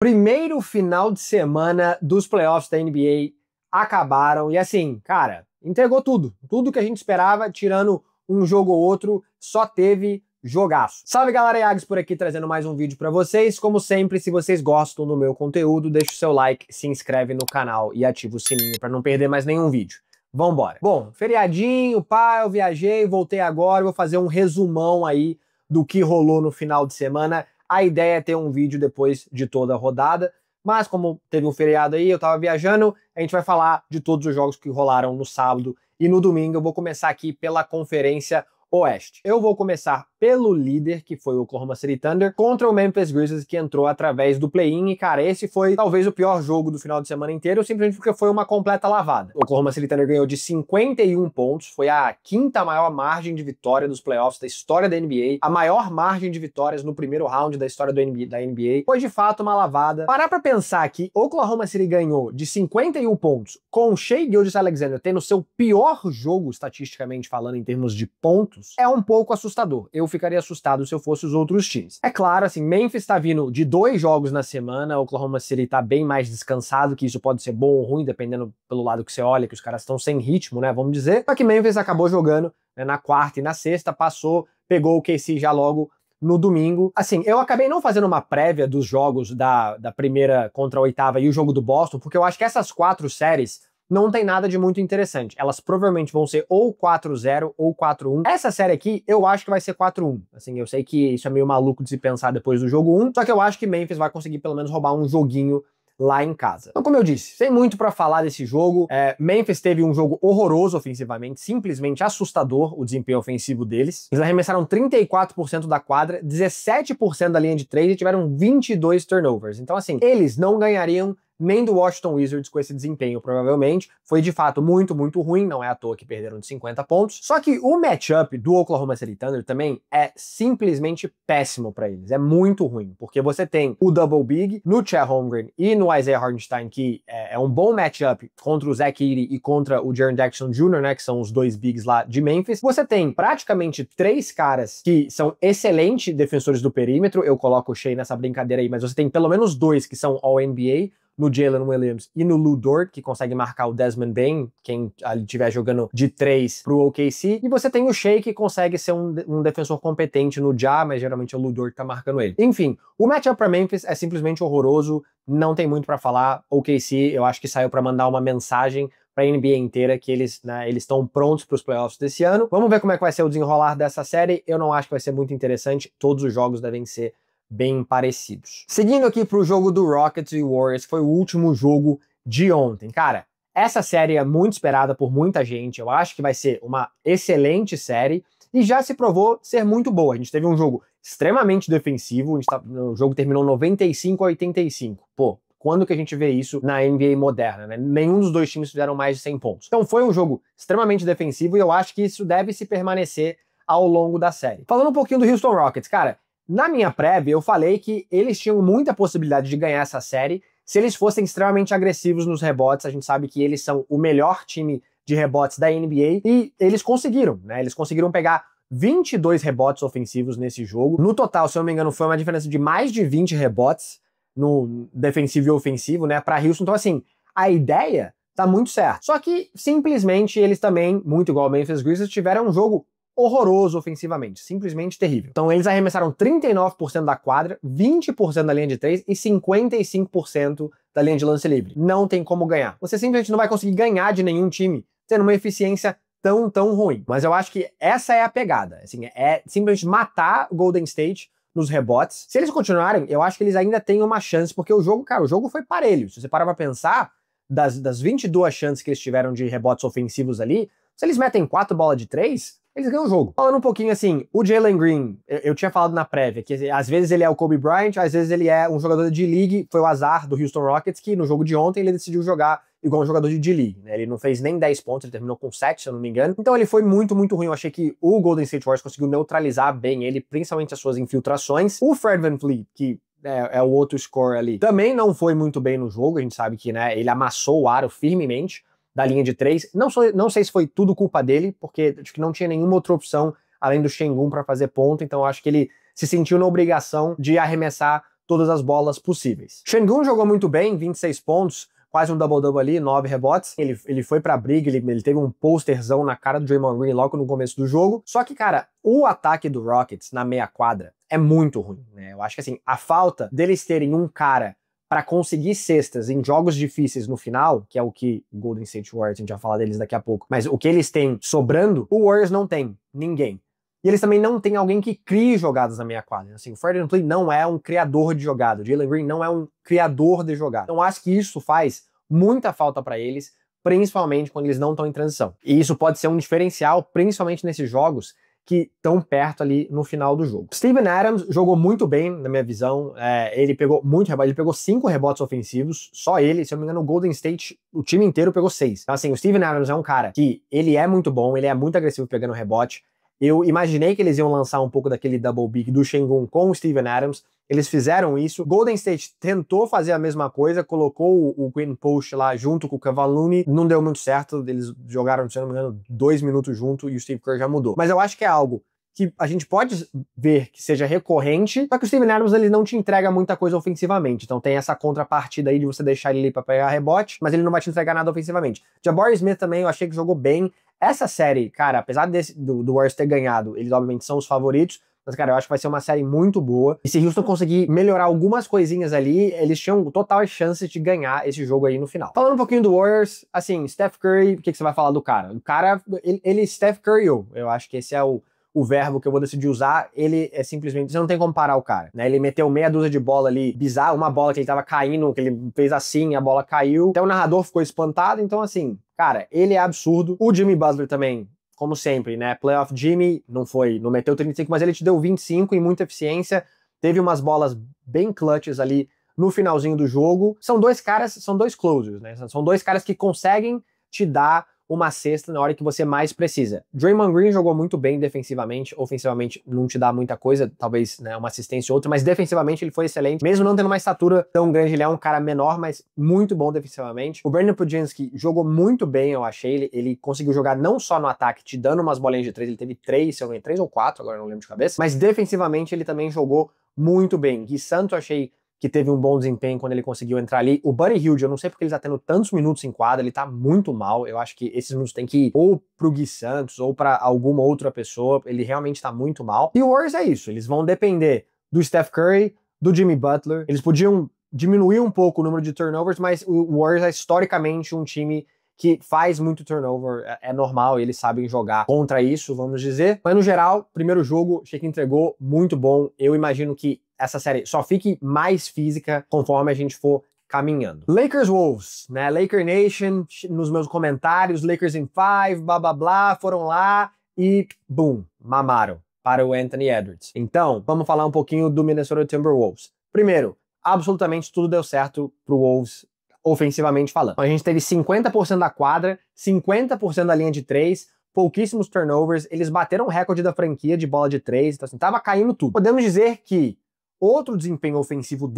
Primeiro final de semana dos playoffs da NBA acabaram e assim, cara, entregou tudo. Tudo que a gente esperava, tirando um jogo ou outro, só teve jogaço. Salve galera, Iags por aqui trazendo mais um vídeo pra vocês. Como sempre, se vocês gostam do meu conteúdo, deixa o seu like, se inscreve no canal e ativa o sininho pra não perder mais nenhum vídeo. Vambora. Bom, feriadinho, pá, eu viajei, voltei agora, vou fazer um resumão aí do que rolou no final de semana. A ideia é ter um vídeo depois de toda a rodada, mas como teve um feriado aí, eu tava viajando, a gente vai falar de todos os jogos que rolaram no sábado e no domingo. Eu vou começar aqui pela Conferência Oeste. Eu vou começar pelo líder, que foi o Oklahoma City Thunder, contra o Memphis Grizzlies, que entrou através do play-in, e cara, esse foi talvez o pior jogo do final de semana inteiro, simplesmente porque foi uma completa lavada. O Oklahoma City Thunder ganhou de 51 pontos, foi a quinta maior margem de vitória dos playoffs da história da NBA, a maior margem de vitórias no primeiro round da história da NBA. Foi de fato uma lavada. Parar pra pensar que Oklahoma City ganhou de 51 pontos, com Shai Gilgeous-Alexander tendo seu pior jogo, estatisticamente falando, em termos de pontos, é um pouco assustador. Eu ficaria assustado se eu fosse os outros times. É claro, assim, Memphis tá vindo de 2 jogos na semana, Oklahoma City tá bem mais descansado, que isso pode ser bom ou ruim, dependendo pelo lado que você olha, que os caras estão sem ritmo, né, vamos dizer. Só que Memphis acabou jogando, né, na quarta e na sexta, passou, pegou o KC já logo no domingo. Assim, eu acabei não fazendo uma prévia dos jogos da primeira contra a oitava e o jogo do Boston, porque eu acho que essas 4 séries não tem nada de muito interessante. Elas provavelmente vão ser ou 4-0 ou 4-1. Essa série aqui, eu acho que vai ser 4-1. Assim, eu sei que isso é meio maluco de se pensar depois do jogo 1, só que eu acho que Memphis vai conseguir pelo menos roubar um joguinho lá em casa. Então, como eu disse, sem muito pra falar desse jogo, Memphis teve um jogo horroroso ofensivamente, simplesmente assustador o desempenho ofensivo deles. Eles arremessaram 34% da quadra, 17% da linha de 3 e tiveram 22 turnovers. Então, assim, eles não ganhariam nem do Washington Wizards com esse desempenho, provavelmente. Foi de fato muito, muito ruim, não é à toa que perderam de 50 pontos. Só que o matchup do Oklahoma City Thunder também é simplesmente péssimo pra eles, é muito ruim, porque você tem o Double Big no Chet Holmgren e no Isaiah Hartenstein, que é um bom matchup contra o Zach Edey e contra o Jaren Jackson Jr., né, que são os 2 bigs lá de Memphis. Você tem praticamente 3 caras que são excelentes defensores do perímetro, eu coloco o Shai nessa brincadeira aí, mas você tem pelo menos 2 que são All-NBA, no Jalen Williams e no Lu Dort, que consegue marcar o Desmond Bane, quem estiver jogando de 3 pro OKC, e você tem o Shai, que consegue ser um defensor competente no Ja, mas geralmente é o Lu Dort que tá marcando ele. Enfim, o matchup pra Memphis é simplesmente horroroso, não tem muito pra falar. OKC, eu acho que saiu pra mandar uma mensagem pra NBA inteira que eles estão prontos pros playoffs desse ano. Vamos ver como é que vai ser o desenrolar dessa série. Eu não acho que vai ser muito interessante, todos os jogos devem ser bem parecidos. Seguindo aqui pro jogo do Rockets e Warriors, foi o último jogo de ontem. Cara, essa série é muito esperada por muita gente, eu acho que vai ser uma excelente série, e já se provou ser muito boa. A gente teve um jogo extremamente defensivo, o jogo terminou 95-85. Pô, quando que a gente vê isso na NBA moderna, né? Nenhum dos dois times fizeram mais de 100 pontos. Então foi um jogo extremamente defensivo, e eu acho que isso deve se permanecer ao longo da série. Falando um pouquinho do Houston Rockets, cara, na minha prévia, eu falei que eles tinham muita possibilidade de ganhar essa série se eles fossem extremamente agressivos nos rebotes. A gente sabe que eles são o melhor time de rebotes da NBA e eles conseguiram, né? Eles conseguiram pegar 22 rebotes ofensivos nesse jogo. No total, se eu não me engano, foi uma diferença de mais de 20 rebotes no defensivo e ofensivo, né, para Houston. Então, assim, a ideia tá muito certa. Só que, simplesmente, eles também, muito igual ao Memphis Grizzlies, tiveram um jogo horroroso ofensivamente, simplesmente terrível. Então eles arremessaram 39% da quadra, 20% da linha de 3 e 55% da linha de lance livre. Não tem como ganhar. Você simplesmente não vai conseguir ganhar de nenhum time tendo uma eficiência tão ruim. Mas eu acho que essa é a pegada, assim, é simplesmente matar o Golden State nos rebotes. Se eles continuarem, eu acho que eles ainda têm uma chance, porque o jogo, cara, o jogo foi parelho. Se você parar pra pensar, das 22 chances que eles tiveram de rebotes ofensivos ali, se eles metem 4 bolas de 3, eles ganham o jogo. Falando um pouquinho assim, o Jalen Green, eu tinha falado na prévia, que às vezes ele é o Kobe Bryant, às vezes ele é um jogador de D-League, foi o azar do Houston Rockets, que no jogo de ontem ele decidiu jogar igual um jogador de D-League, né? Ele não fez nem 10 pontos, ele terminou com 7, se eu não me engano. Então ele foi muito ruim. Eu achei que o Golden State Warriors conseguiu neutralizar bem ele, principalmente as suas infiltrações. O Fred VanVleet, que é o outro scorer ali, também não foi muito bem no jogo. A gente sabe que, né, ele amassou o aro firmemente da linha de 3. Não sei se foi tudo culpa dele, porque acho que não tinha nenhuma outra opção além do Sengun para fazer ponto, então acho que ele se sentiu na obrigação de arremessar todas as bolas possíveis. Sengun jogou muito bem, 26 pontos, quase um double-double ali, 9 rebotes. Ele foi pra briga, ele teve um posterzão na cara do Draymond Green logo no começo do jogo. Só que, cara, o ataque do Rockets na meia quadra é muito ruim, né? Eu acho que, assim, a falta deles terem um cara para conseguir cestas em jogos difíceis no final, que é o que o Golden State Warriors, a gente vai falar deles daqui a pouco, mas o que eles têm sobrando, o Warriors não tem ninguém. E eles também não têm alguém que crie jogadas na meia quadra. Assim, o Fred VanVleet não é um criador de jogada, o Jalen Green não é um criador de jogada. Então acho que isso faz muita falta para eles, principalmente quando eles não estão em transição. E isso pode ser um diferencial, principalmente nesses jogos que estão perto ali no final do jogo. Steven Adams jogou muito bem, na minha visão. Ele pegou muito rebote, ele pegou 5 rebotes ofensivos, só ele, se eu não me engano, o Golden State, o time inteiro pegou 6. Então, assim, o Steven Adams é um cara que ele é muito bom, ele é muito agressivo pegando rebote. Eu imaginei que eles iam lançar um pouco daquele double big do Sengun com o Steven Adams. Eles fizeram isso. Golden State tentou fazer a mesma coisa, colocou o Quinn Post lá junto com o Kevon Looney. Não deu muito certo. Eles jogaram, se não me engano, 2 minutos junto e o Steve Kerr já mudou. Mas eu acho que é algo que a gente pode ver que seja recorrente, só que o Steven Adams ele não te entrega muita coisa ofensivamente. Então tem essa contrapartida aí de você deixar ele ali pra pegar rebote, mas ele não vai te entregar nada ofensivamente. Jabari Smith também eu achei que jogou bem. Essa série, cara, apesar do Warriors ter ganhado, eles obviamente são os favoritos, mas, cara, eu acho que vai ser uma série muito boa. E se Houston conseguir melhorar algumas coisinhas ali, eles tinham total chance de ganhar esse jogo aí no final. Falando um pouquinho do Warriors, assim, Steph Curry, o que você vai falar do cara? O cara, ele Steph Curryou. Eu acho que esse é o verbo que eu vou decidir usar. Ele é simplesmente, você não tem como parar o cara, né? Ele meteu meia dúzia de bola ali, bizarro, uma bola que ele tava caindo, que ele fez assim, a bola caiu. Até o narrador ficou espantado, então assim, cara, ele é absurdo. O Jimmy Butler também, como sempre, né? Playoff Jimmy, não meteu 35, mas ele te deu 25 em muita eficiência. Teve umas bolas bem clutches ali no finalzinho do jogo. São dois caras, são dois closers, né? São dois caras que conseguem te dar uma cesta na hora que você mais precisa. Draymond Green jogou muito bem defensivamente, ofensivamente não te dá muita coisa, talvez, né, uma assistência ou outra, mas defensivamente ele foi excelente, mesmo não tendo uma estatura tão grande, ele é um cara menor, mas muito bom defensivamente. O Brandon Pudzianski jogou muito bem, eu achei, ele conseguiu jogar não só no ataque, te dando umas bolinhas de 3, ele teve 3, se eu não me engano, 3 ou 4, agora não lembro de cabeça, mas defensivamente ele também jogou muito bem. Gui Santos, eu achei que teve um bom desempenho quando ele conseguiu entrar ali. O Buddy Hield, eu não sei porque ele tá tendo tantos minutos em quadra, ele tá muito mal. Eu acho que esses minutos tem que ir ou pro Gui Santos ou pra alguma outra pessoa. Ele realmente tá muito mal. E o Warriors é isso, eles vão depender do Steph Curry, do Jimmy Butler. Eles podiam diminuir um pouco o número de turnovers, mas o Warriors é historicamente um time que faz muito turnover, é normal, eles sabem jogar contra isso, vamos dizer. Mas no geral, primeiro jogo, achei que entregou muito bom. Eu imagino que essa série só fique mais física conforme a gente for caminhando. Lakers Wolves, né? Laker Nation, nos meus comentários, Lakers in 5, blá blá blá, foram lá e boom, mamaram para o Anthony Edwards. Então, vamos falar um pouquinho do Minnesota Timberwolves. Primeiro, absolutamente tudo deu certo pro Wolves ofensivamente falando. A gente teve 50% da quadra, 50% da linha de 3, pouquíssimos turnovers, eles bateram o recorde da franquia de bola de 3, então assim, tava caindo tudo. Podemos dizer que outro desempenho ofensivo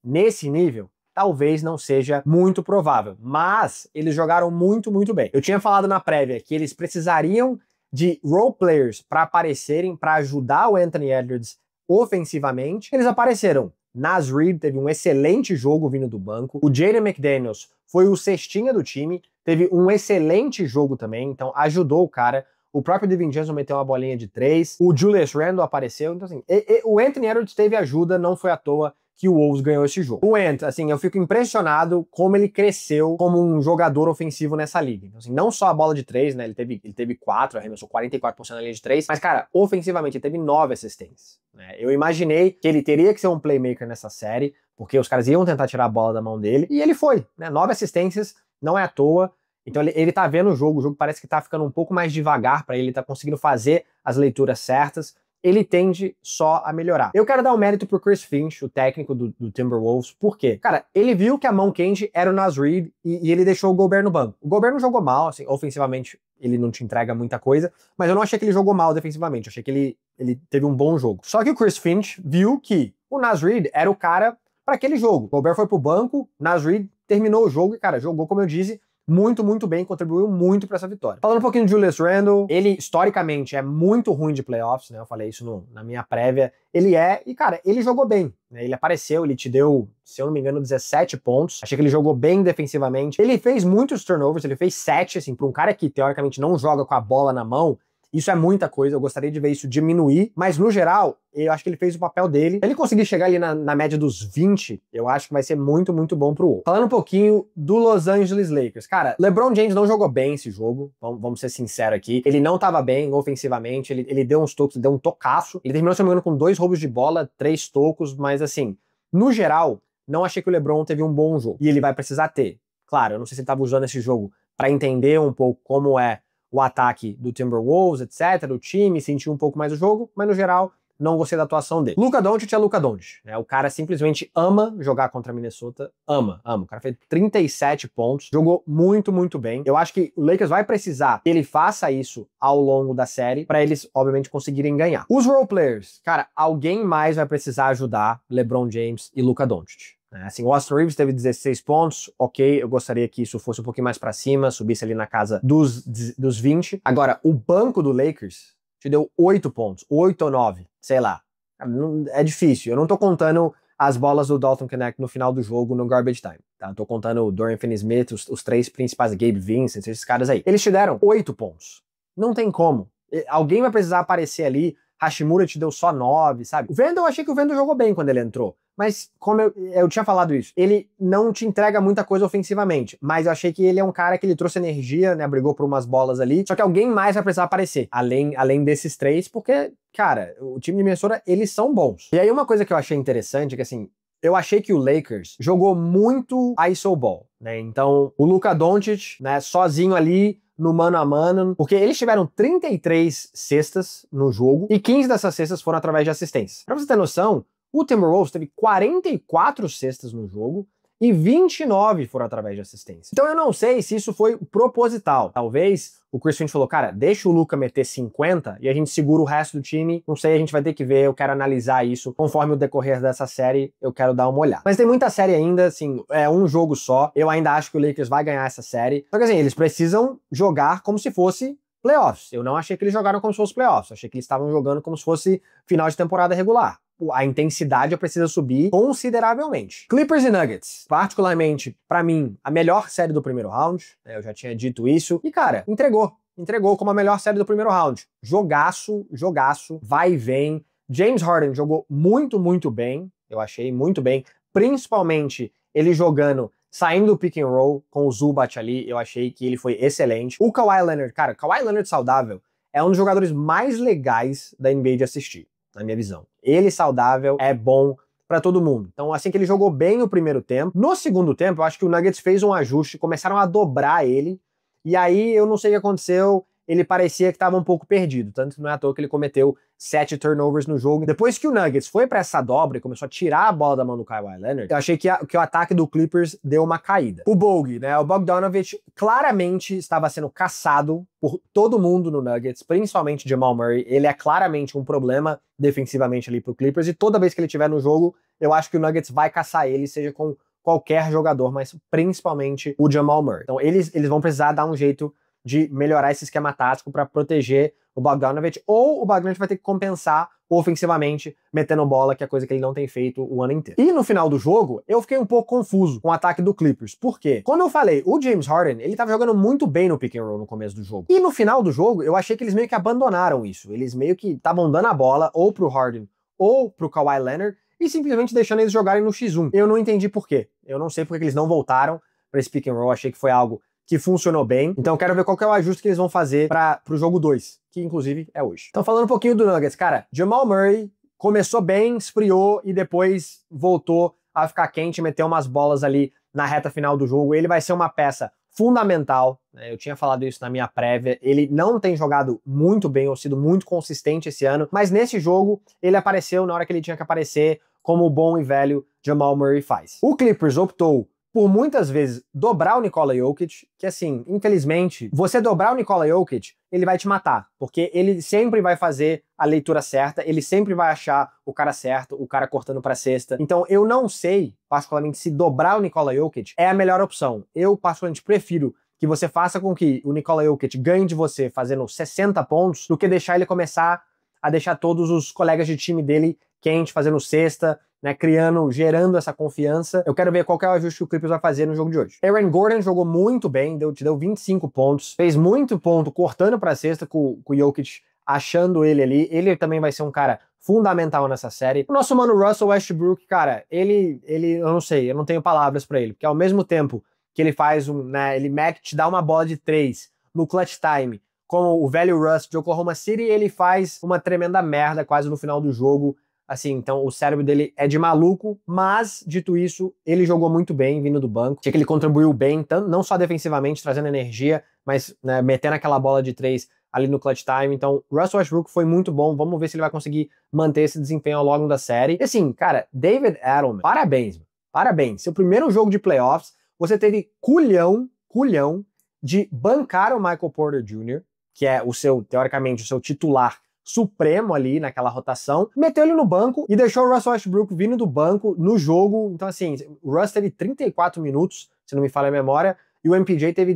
nesse nível, talvez não seja muito provável, mas eles jogaram muito, muito bem. Eu tinha falado na prévia que eles precisariam de role players para aparecerem, para ajudar o Anthony Edwards ofensivamente. Eles apareceram. Naz Reid teve um excelente jogo vindo do banco. O Jaden McDaniels foi o cestinha do time, teve um excelente jogo também, então ajudou o cara. O próprio DiVincenzo meteu uma bolinha de 3. O Julius Randle apareceu. Então, assim, o Anthony Edwards teve ajuda, não foi à toa que o Wolves ganhou esse jogo. O Ant, assim, eu fico impressionado como ele cresceu como um jogador ofensivo nessa liga. Então, assim, não só a bola de 3, né? Ele teve 4, arremessou 44% na linha de 3, mas, cara, ofensivamente ele teve 9 assistências, né? Eu imaginei que ele teria que ser um playmaker nessa série, porque os caras iam tentar tirar a bola da mão dele, e ele foi, né? 9 assistências, não é à toa. Então ele tá vendo o jogo parece que tá ficando um pouco mais devagar pra ele tá conseguindo fazer as leituras certas. Ele tende só a melhorar. Eu quero dar um mérito pro Chris Finch, o técnico do Timberwolves. Por quê? Cara, ele viu que a mão quente era o Naz Reid e ele deixou o Gobert no banco. O Gobert não jogou mal, assim, ofensivamente ele não te entrega muita coisa, mas eu não achei que ele jogou mal defensivamente, eu achei que ele teve um bom jogo. Só que o Chris Finch viu que o Naz Reid era o cara para aquele jogo. O Gobert foi pro banco, Naz Reid terminou o jogo e, cara, jogou, como eu disse, muito, muito bem, contribuiu muito para essa vitória. Falando um pouquinho de Julius Randle, ele historicamente é muito ruim de playoffs, né? Eu falei isso na minha prévia. E cara, ele jogou bem, né? Ele apareceu, ele te deu, se eu não me engano, 17 pontos. Achei que ele jogou bem defensivamente. Ele fez muitos turnovers, ele fez 7, assim, para um cara que teoricamente não joga com a bola na mão. Isso é muita coisa, eu gostaria de ver isso diminuir, mas no geral, eu acho que ele fez o papel dele. Se ele conseguir chegar ali na média dos 20, eu acho que vai ser muito, muito bom pro Wolves. Falando um pouquinho do Los Angeles Lakers. Cara, LeBron James não jogou bem esse jogo, vamos ser sinceros aqui. Ele não tava bem ofensivamente, ele deu uns tocos, deu um tocaço. Ele terminou, se não me engano, com 2 roubos de bola, 3 tocos, mas assim, no geral, não achei que o LeBron teve um bom jogo. E ele vai precisar ter. Claro, eu não sei se ele tava usando esse jogo pra entender um pouco como é o ataque do Timberwolves, etc., o time, sentiu um pouco mais o jogo, mas no geral, não gostei da atuação dele. Luka Doncic é Luka Doncic, né? O cara simplesmente ama jogar contra a Minnesota, ama. O cara fez 37 pontos, jogou muito, muito bem. Eu acho que o Lakers vai precisar que ele faça isso ao longo da série, pra eles, obviamente, conseguirem ganhar. Os role players, cara, alguém mais vai precisar ajudar LeBron James e Luka Doncic. Assim, o Austin Reeves teve 16 pontos, ok, eu gostaria que isso fosse um pouquinho mais pra cima, subisse ali na casa dos 20. Agora, o banco do Lakers te deu 8 pontos, 8 ou 9, sei lá. É difícil, eu não tô contando as bolas do Dalton Knecht no final do jogo no garbage time, tá? Eu tô contando o Dorian Finney-Smith, os 3 principais, Gabe Vincent, esses caras aí. Eles te deram 8 pontos. Não tem como. Alguém vai precisar aparecer ali, Hashimura te deu só 9, sabe? O Vando, eu achei que o Vando jogou bem quando ele entrou. Mas, como eu tinha falado isso, ele não te entrega muita coisa ofensivamente, mas eu achei que ele é um cara que ele trouxe energia, né, brigou por umas bolas ali, só que alguém mais vai precisar aparecer, além desses 3, porque, cara, o time de Minnesota, eles são bons. E aí uma coisa que eu achei interessante é que, assim, eu achei que o Lakers jogou muito iso ball, né, então o Luka Doncic, né, sozinho ali, no mano a mano, porque eles tiveram 33 cestas no jogo, e 15 dessas cestas foram através de assistência. Pra você ter noção, o Timberwolves teve 44 cestas no jogo e 29 foram através de assistência. Então eu não sei se isso foi proposital. Talvez o Chris Finch falou, cara, deixa o Luka meter 50 e a gente segura o resto do time. Não sei, a gente vai ter que ver, eu quero analisar isso. Conforme o decorrer dessa série, eu quero dar uma olhada. Mas tem muita série ainda, assim, é um jogo só. Eu ainda acho que o Lakers vai ganhar essa série. Só que assim, eles precisam jogar como se fosse playoffs. Eu não achei que eles jogaram como se fosse playoffs. Eu achei que eles estavam jogando como se fosse final de temporada regular. A intensidade precisa subir consideravelmente. Clippers e Nuggets, particularmente, pra mim, a melhor série do primeiro round, né, eu já tinha dito isso, e cara, entregou como a melhor série do primeiro round. Jogaço, vai e vem. James Harden jogou muito, muito bem, eu achei muito bem, principalmente ele jogando, saindo do pick and roll com o Zubac ali, eu achei que ele foi excelente. O Kawhi Leonard, cara, Kawhi Leonard saudável é um dos jogadores mais legais da NBA de assistir, na minha visão. Ele saudável é bom pra todo mundo. Então, assim que ele jogou bem no primeiro tempo. No segundo tempo, eu acho que o Nuggets fez um ajuste, começaram a dobrar ele, e aí eu não sei o que aconteceu, ele parecia que estava um pouco perdido, tanto que não é à toa que ele cometeu 7 turnovers no jogo. Depois que o Nuggets foi pra essa dobra e começou a tirar a bola da mão do Kawhi Leonard, eu achei que o ataque do Clippers deu uma caída. O Bogey, né, o Bogdanovic, claramente estava sendo caçado por todo mundo no Nuggets, principalmente Jamal Murray. Ele é claramente um problema defensivamente ali pro Clippers, e toda vez que ele estiver no jogo, eu acho que o Nuggets vai caçar ele, seja com qualquer jogador, mas principalmente o Jamal Murray. Então eles vão precisar dar um jeito de melhorar esse esquema tático para proteger o Bogdanovic, ou o Bogdanovic vai ter que compensar ofensivamente, metendo bola, que é coisa que ele não tem feito o ano inteiro. E no final do jogo, eu fiquei um pouco confuso com o ataque do Clippers. Por quê? Como eu falei, o James Harden, ele tava jogando muito bem no pick and roll no começo do jogo. E no final do jogo, eu achei que eles meio que abandonaram isso. Eles meio que estavam dando a bola ou pro Harden ou pro Kawhi Leonard e simplesmente deixando eles jogarem no X1. Eu não entendi por quê. Eu não sei por que eles não voltaram para esse pick and roll. Achei que foi algo que funcionou bem. Então eu quero ver qual que é o ajuste que eles vão fazer pro jogo 2, que inclusive é hoje. Então falando um pouquinho do Nuggets, cara, Jamal Murray começou bem, esfriou e depois voltou a ficar quente, meteu umas bolas ali na reta final do jogo. Ele vai ser uma peça fundamental, né? Eu tinha falado isso na minha prévia. Ele não tem jogado muito bem ou sido muito consistente esse ano, mas nesse jogo ele apareceu na hora que ele tinha que aparecer, como o bom e velho Jamal Murray faz. O Clippers optou por muitas vezes dobrar o Nikola Jokic, que assim, infelizmente, você dobrar o Nikola Jokic, ele vai te matar, porque ele sempre vai fazer a leitura certa, ele sempre vai achar o cara certo, o cara cortando pra cesta. Então eu não sei, particularmente, se dobrar o Nikola Jokic é a melhor opção. Eu, particularmente, prefiro que você faça com que o Nikola Jokic ganhe de você fazendo 60 pontos, do que deixar ele começar a deixar todos os colegas de time dele quente, fazendo cesta, né, gerando essa confiança. Eu quero ver qual que é o ajuste que o Clippers vai fazer no jogo de hoje. Aaron Gordon jogou muito bem, te deu 25 pontos, fez muito ponto cortando pra cesta com o Jokic achando ele ali. Ele também vai ser um cara fundamental nessa série. O nosso mano Russell Westbrook, cara, eu não sei, eu não tenho palavras pra ele, porque ao mesmo tempo que ele faz ele te dá uma bola de 3 no clutch time, como o velho Russ de Oklahoma City, ele faz uma tremenda merda quase no final do jogo. Assim, então o cérebro dele é de maluco, mas, dito isso, ele jogou muito bem vindo do banco. Achei que ele contribuiu bem, não só defensivamente, trazendo energia, mas né, metendo aquela bola de 3 ali no clutch time. Então, Russell Westbrook foi muito bom. Vamos ver se ele vai conseguir manter esse desempenho ao longo da série. E assim, cara, David Adelman, parabéns, mano. Parabéns. Seu primeiro jogo de playoffs, você teve culhão de bancar o Michael Porter Jr., que é teoricamente, o seu titular supremo ali naquela rotação, meteu ele no banco e deixou o Russell Westbrook vindo do banco no jogo. Então, assim, o Russ teve 34 minutos, se não me falha a memória, e o MPJ teve,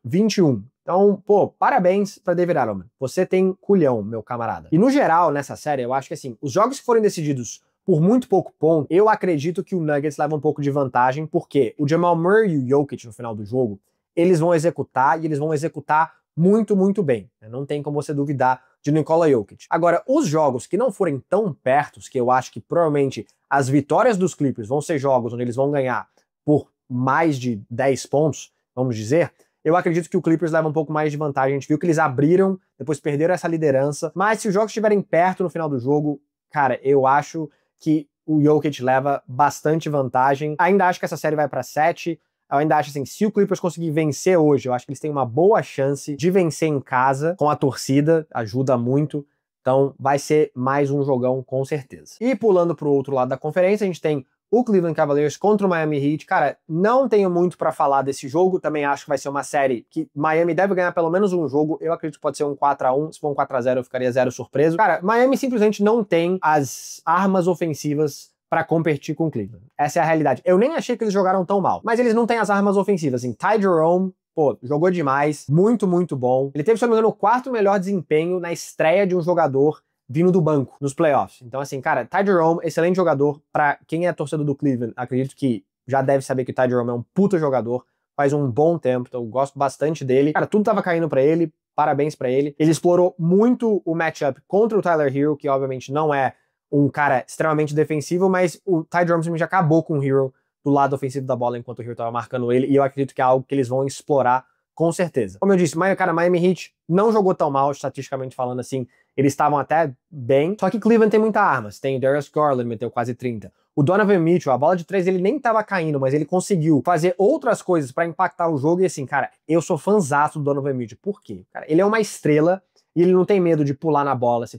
21. Então, pô, parabéns pra David Adelman. Você tem culhão, meu camarada. E no geral, nessa série, eu acho que, assim, os jogos que forem decididos por muito pouco ponto, eu acredito que o Nuggets leva um pouco de vantagem, porque o Jamal Murray e o Jokic no final do jogo, eles vão executar, e eles vão executar muito, muito bem. Não tem como você duvidar de Nikola Jokic. Agora, os jogos que não forem tão pertos, que eu acho que provavelmente as vitórias dos Clippers vão ser jogos onde eles vão ganhar por mais de 10 pontos, vamos dizer, eu acredito que o Clippers leva um pouco mais de vantagem. A gente viu que eles abriram, depois perderam essa liderança, mas se os jogos estiverem perto no final do jogo, cara, eu acho que o Jokic leva bastante vantagem. Ainda acho que essa série vai pra 7. Eu ainda acho assim, se o Clippers conseguir vencer hoje, eu acho que eles têm uma boa chance de vencer em casa, com a torcida, ajuda muito. Então vai ser mais um jogão, com certeza. E pulando pro outro lado da conferência, a gente tem o Cleveland Cavaliers contra o Miami Heat. Cara, não tenho muito pra falar desse jogo, também acho que vai ser uma série que Miami deve ganhar pelo menos um jogo. Eu acredito que pode ser um 4-1, se for um 4-0 eu ficaria zero surpreso. Cara, Miami simplesmente não tem as armas ofensivas pra competir com o Cleveland. Essa é a realidade. Eu nem achei que eles jogaram tão mal, mas eles não têm as armas ofensivas, assim. Ty Jerome, pô, jogou demais, muito, muito bom. Ele teve, se não me engano, o 4º melhor desempenho na estreia de um jogador vindo do banco, nos playoffs. Então, assim, cara, Ty Jerome, excelente jogador. Pra quem é torcedor do Cleveland, acredito que já deve saber que o Ty Jerome é um puta jogador, faz um bom tempo, então eu gosto bastante dele. Cara, tudo tava caindo pra ele, parabéns pra ele. Ele explorou muito o matchup contra o Tyler Hero, que obviamente não é um cara extremamente defensivo, mas o Ty Jerome já acabou com o Hero do lado ofensivo da bola enquanto o Hero tava marcando ele, e eu acredito que é algo que eles vão explorar com certeza. Como eu disse, cara, Miami Heat não jogou tão mal, estatisticamente falando assim, eles estavam até bem, só que Cleveland tem muita armas, tem o Darius Garland, meteu quase 30. O Donovan Mitchell, a bola de 3 ele nem tava caindo, mas ele conseguiu fazer outras coisas pra impactar o jogo, e assim, cara, eu sou fãzaço do Donovan Mitchell. Por quê? Cara, ele é uma estrela, e ele não tem medo de pular na bola se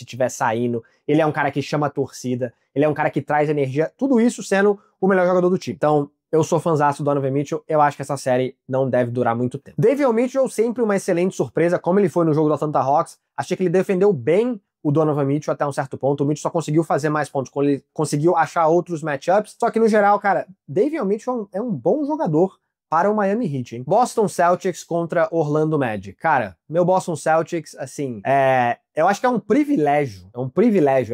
tiver saindo. Ele é um cara que chama a torcida. Ele é um cara que traz energia. Tudo isso sendo o melhor jogador do time. Então, eu sou fãzaço do Donovan Mitchell. Eu acho que essa série não deve durar muito tempo. Davion Mitchell, sempre uma excelente surpresa, como ele foi no jogo do Atlanta Hawks. Achei que ele defendeu bem o Donovan Mitchell até um certo ponto. O Mitchell só conseguiu fazer mais pontos quando ele conseguiu achar outros matchups. Só que, no geral, cara, Davion Mitchell é um bom jogador para o Miami Heat, hein? Boston Celtics contra Orlando Magic. Cara, meu Boston Celtics, assim, eu acho que é um privilégio,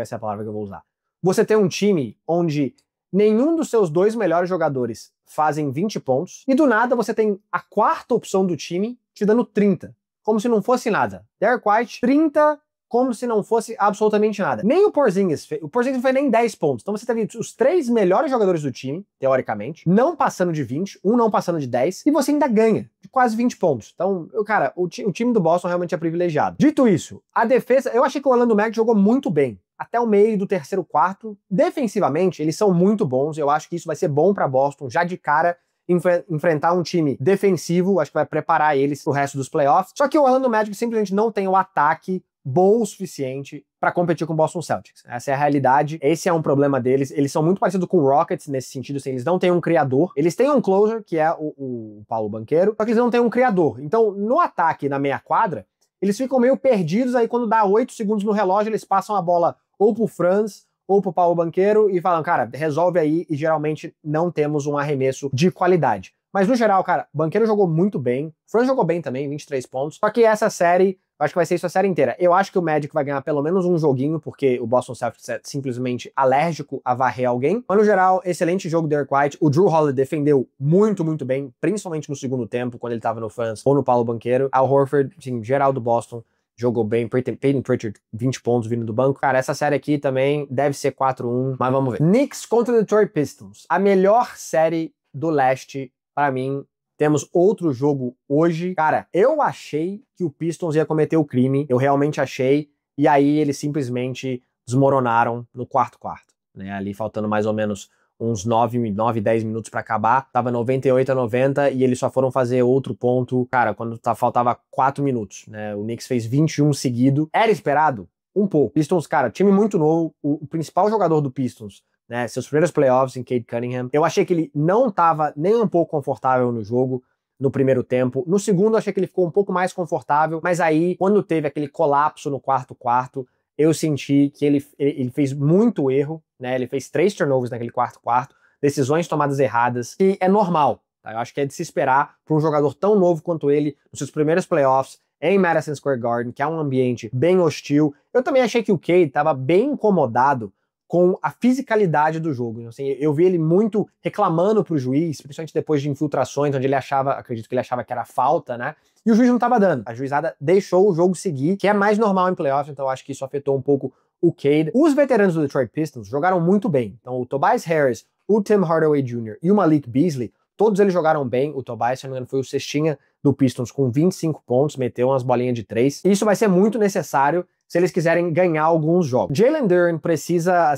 essa é a palavra que eu vou usar. Você tem um time onde nenhum dos seus 2 melhores jogadores fazem 20 pontos, e do nada você tem a 4ª opção do time te dando 30, como se não fosse nada. Derek White, 30, como se não fosse absolutamente nada. Nem o Porzingis não fez nem 10 pontos. Então você teve os 3 melhores jogadores do time, teoricamente, não passando de 20, um não passando de 10, e você ainda ganha de quase 20 pontos. Então, cara, o time do Boston realmente é privilegiado. Dito isso, a defesa, eu achei que o Orlando Magic jogou muito bem. Até o meio do terceiro quarto. Defensivamente, eles são muito bons. Eu acho que isso vai ser bom pra Boston, já de cara, enfrentar um time defensivo. Acho que vai preparar eles pro resto dos playoffs. Só que o Orlando Magic simplesmente não tem o ataque bom o suficiente para competir com o Boston Celtics. Essa é a realidade, esse é um problema deles. Eles são muito parecidos com o Rockets nesse sentido, assim, eles não têm um criador. Eles têm um closer, que é o Paulo Banchero, só que eles não têm um criador. Então, no ataque, na meia quadra, eles ficam meio perdidos, aí quando dá 8 segundos no relógio, eles passam a bola ou pro Franz, ou pro Paulo Banchero, e falam, cara, resolve aí, e geralmente não temos um arremesso de qualidade. Mas no geral, cara, o Banchero jogou muito bem, o Franz jogou bem também, 23 pontos. Só que essa série, eu acho que vai ser isso a série inteira. Eu acho que o Magic vai ganhar pelo menos um joguinho, porque o Boston Celtics é simplesmente alérgico a varrer alguém. Mas no geral, excelente jogo do Derek White. O Drew Holiday defendeu muito, muito bem, principalmente no segundo tempo, quando ele tava no Franz ou no Paulo Banchero. Al Horford, assim, geral do Boston, jogou bem. Peyton Pritchard, 20 pontos vindo do banco. Cara, essa série aqui também deve ser 4-1, mas vamos ver. Knicks contra o Detroit Pistons. A melhor série do leste, pra mim. Temos outro jogo hoje. Cara, eu achei que o Pistons ia cometer o crime. Eu realmente achei. E aí eles simplesmente desmoronaram no quarto quarto, né? Ali faltando mais ou menos uns 9, 10 minutos pra acabar. Tava 98-90 e eles só foram fazer outro ponto, cara, quando faltava 4 minutos, né? O Knicks fez 21 seguido. Era esperado? Um pouco. Pistons, cara, time muito novo. O principal jogador do Pistons, né, seus primeiros playoffs em Cade Cunningham. Eu achei que ele não estava nem um pouco confortável no jogo no primeiro tempo. No segundo, eu achei que ele ficou um pouco mais confortável, mas aí, quando teve aquele colapso no quarto quarto, eu senti que ele fez muito erro, né? Ele fez 3 turnovers naquele quarto quarto, decisões tomadas erradas, que é normal, tá? Eu acho que é de se esperar para um jogador tão novo quanto ele, nos seus primeiros playoffs, em Madison Square Garden, que é um ambiente bem hostil. Eu também achei que o Cade estava bem incomodado com a fisicalidade do jogo. Assim, eu vi ele muito reclamando pro juiz, principalmente depois de infiltrações, onde ele achava, acredito que ele achava que era falta, né? E o juiz não tava dando. A juizada deixou o jogo seguir, que é mais normal em playoffs, então eu acho que isso afetou um pouco o Cade. Os veteranos do Detroit Pistons jogaram muito bem. Então o Tobias Harris, o Tim Hardaway Jr. e o Malik Beasley, todos eles jogaram bem. O Tobias, se não me engano, foi o cestinha do Pistons com 25 pontos, meteu umas bolinhas de 3. E isso vai ser muito necessário se eles quiserem ganhar alguns jogos. Jalen Duren precisa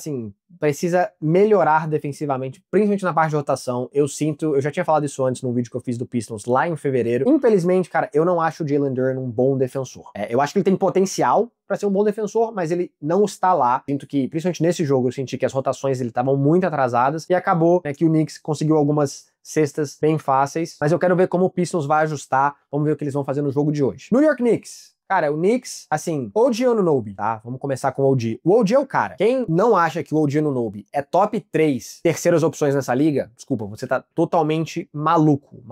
melhorar defensivamente, principalmente na parte de rotação. Eu já tinha falado isso antes num vídeo que eu fiz do Pistons lá em fevereiro. Infelizmente, cara, eu não acho o Jalen Duren um bom defensor. Eu acho que ele tem potencial para ser um bom defensor, mas ele não está lá. Sinto que, principalmente nesse jogo, eu senti que as rotações dele estavam muito atrasadas e acabou, né, que o Knicks conseguiu algumas cestas bem fáceis, mas eu quero ver como o Pistons vai ajustar. Vamos ver o que eles vão fazer no jogo de hoje. New York Knicks. Cara, o Knicks, assim, OG Anunoby, tá? Vamos começar com o OG. O OG é o cara. Quem não acha que o OG Anunoby é top 3 terceiras opções nessa liga, desculpa, você tá totalmente maluco.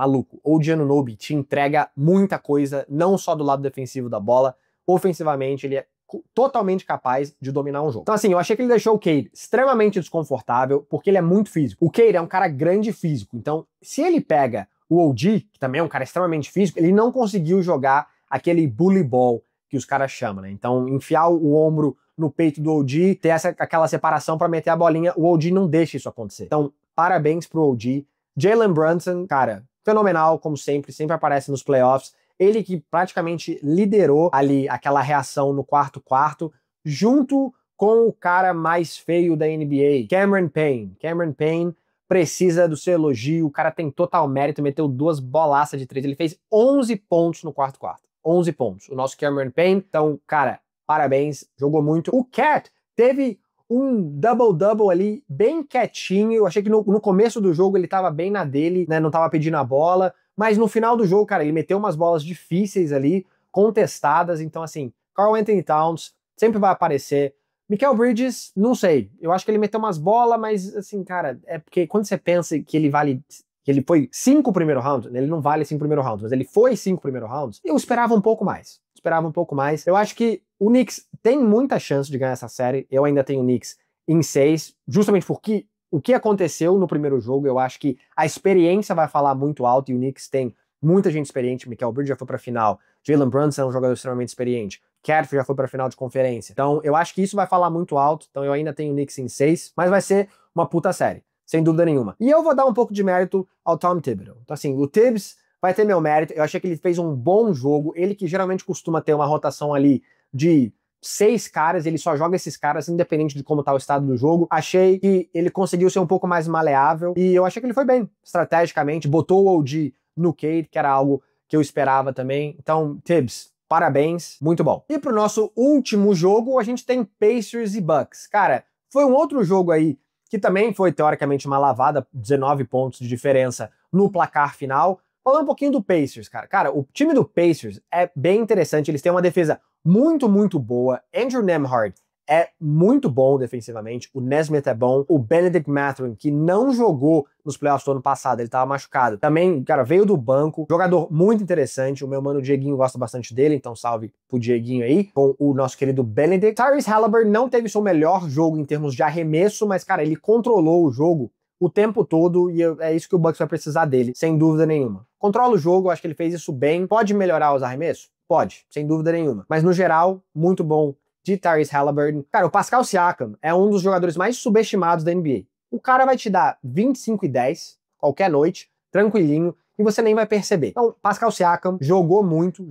OG Anunoby te entrega muita coisa, não só do lado defensivo da bola, ofensivamente ele é totalmente capaz de dominar um jogo. Então assim, eu achei que ele deixou o Cade extremamente desconfortável, porque ele é muito físico. O Cade é um cara grande e físico, então se ele pega o OG, que também é um cara extremamente físico, ele não conseguiu jogar aquele bully ball que os caras chamam, né? Então, enfiar o ombro no peito do OG, ter aquela separação para meter a bolinha, o OG não deixa isso acontecer. Então, parabéns pro OG. Jalen Brunson, cara, fenomenal, como sempre aparece nos playoffs. Ele que praticamente liderou ali aquela reação no quarto quarto, junto com o cara mais feio da NBA, Cameron Payne. Cameron Payne precisa do seu elogio, o cara tem total mérito, meteu 2 bolaças de 3, ele fez 11 pontos no quarto quarto. 11 pontos. O nosso Cameron Payne, então, cara, parabéns, jogou muito. O Cat teve um double-double ali, bem quietinho. Eu achei que no começo do jogo ele tava bem na dele, né, não tava pedindo a bola, mas no final do jogo, cara, ele meteu umas bolas difíceis ali, contestadas, então assim, Karl-Anthony Towns sempre vai aparecer. Mikal Bridges, não sei, eu acho que ele meteu umas bolas, mas assim, cara, é porque quando você pensa que ele vale... que ele foi 5 primeiro round, ele não vale 5 primeiro round, mas ele foi 5 primeiro rounds, eu esperava um pouco mais. Eu acho que o Knicks tem muita chance de ganhar essa série, eu ainda tenho o Knicks em 6, justamente porque o que aconteceu no primeiro jogo, eu acho que a experiência vai falar muito alto, e o Knicks tem muita gente experiente. Mikal Bridges já foi pra final, Jalen Brunson é um jogador extremamente experiente, Cat já foi pra final de conferência, então eu acho que isso vai falar muito alto, então eu ainda tenho o Knicks em 6, mas vai ser uma puta série. Sem dúvida nenhuma. E eu vou dar um pouco de mérito ao Tom Thibodeau. Então assim, o Tibbs vai ter meu mérito, eu achei que ele fez um bom jogo, ele que geralmente costuma ter uma rotação ali de 6 caras, ele só joga esses caras independente de como tá o estado do jogo. Achei que ele conseguiu ser um pouco mais maleável, e eu achei que ele foi bem, estrategicamente, botou o OG no Cade, que era algo que eu esperava também. Então, Tibbs, parabéns, muito bom. E pro nosso último jogo, a gente tem Pacers e Bucks. Cara, foi um outro jogo aí que também foi, teoricamente, uma lavada, 19 pontos de diferença no placar final. Falando um pouquinho do Pacers, cara. Cara, o time do Pacers é bem interessante, eles têm uma defesa muito, muito boa. Andrew Nembhard é muito bom defensivamente, o Nesmith é bom, o Benedict Mathurin, que não jogou nos playoffs do ano passado, ele tava machucado, também, cara, veio do banco, jogador muito interessante, o meu mano Dieguinho gosta bastante dele, então salve pro Dieguinho aí, com o nosso querido Benedict. Tyrese Haliburton não teve seu melhor jogo em termos de arremesso, mas, cara, ele controlou o jogo o tempo todo e é isso que o Bucks vai precisar dele, sem dúvida nenhuma. Controla o jogo, acho que ele fez isso bem. Pode melhorar os arremessos? Pode, sem dúvida nenhuma. Mas no geral, muito bom de Tyrese Haliburton. Cara, o Pascal Siakam é um dos jogadores mais subestimados da NBA. O cara vai te dar 25 e 10 qualquer noite, tranquilinho, e você nem vai perceber. Então, Pascal Siakam jogou muito,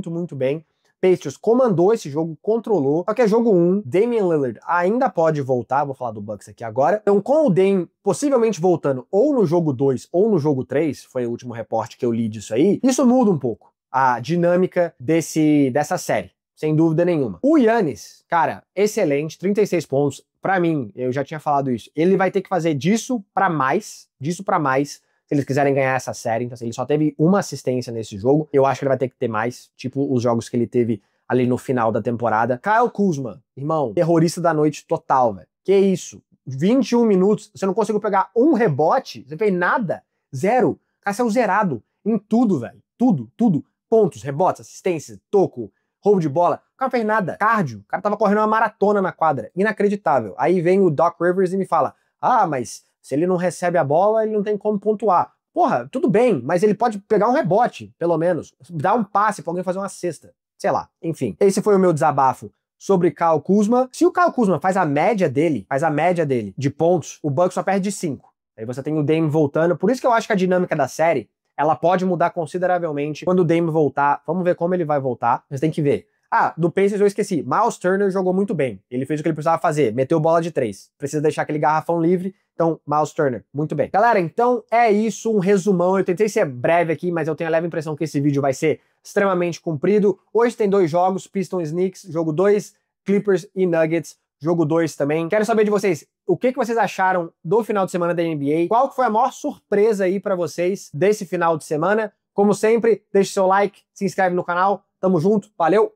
muito bem. Pacers comandou esse jogo, controlou. Só que é jogo 1, Damian Lillard ainda pode voltar, vou falar do Bucks aqui agora. Então, com o Dame possivelmente voltando ou no jogo 2 ou no jogo 3, foi o último reporte que eu li disso aí, isso muda um pouco a dinâmica dessa série, sem dúvida nenhuma. O Giannis, cara, excelente, 36 pontos. Pra mim, eu já tinha falado isso, ele vai ter que fazer disso pra mais, se eles quiserem ganhar essa série. Então, assim, ele só teve uma assistência nesse jogo. Eu acho que ele vai ter que ter mais, tipo os jogos que ele teve ali no final da temporada. Kyle Kuzma, irmão, terrorista da noite total, velho. Que isso? 21 minutos, você não conseguiu pegar um rebote? Você fez nada? Zero. O cara saiu zerado em tudo, velho. Tudo. Pontos, rebotes, assistências, toco, roubo de bola. O cara não fez nada. Cardio. O cara tava correndo uma maratona na quadra. Inacreditável. Aí vem o Doc Rivers e me fala, mas se ele não recebe a bola, ele não tem como pontuar. Porra, tudo bem, mas ele pode pegar um rebote, pelo menos. Dar um passe pra alguém fazer uma cesta. Sei lá, enfim. Esse foi o meu desabafo sobre Kyle Kuzma. Se o Kyle Kuzma faz a média dele de pontos, o Bucks só perde de 5. Aí você tem o Dame voltando. Por isso que eu acho que a dinâmica da série, ela pode mudar consideravelmente quando o Dame voltar. Vamos ver como ele vai voltar. Mas tem que ver. Do Pacers eu esqueci. Miles Turner jogou muito bem. Ele fez o que ele precisava fazer. Meteu bola de 3. Precisa deixar aquele garrafão livre. Então, Miles Turner, muito bem. Galera, então é isso. Um resumão. Eu tentei ser breve aqui, mas eu tenho a leve impressão que esse vídeo vai ser extremamente comprido. Hoje tem 2 jogos. Pistons Knicks, jogo 2. Clippers e Nuggets, jogo 2 também. Quero saber de vocês, o que vocês acharam do final de semana da NBA? Qual que foi a maior surpresa aí pra vocês desse final de semana? Como sempre, deixe seu like, se inscreve no canal. Tamo junto. Valeu!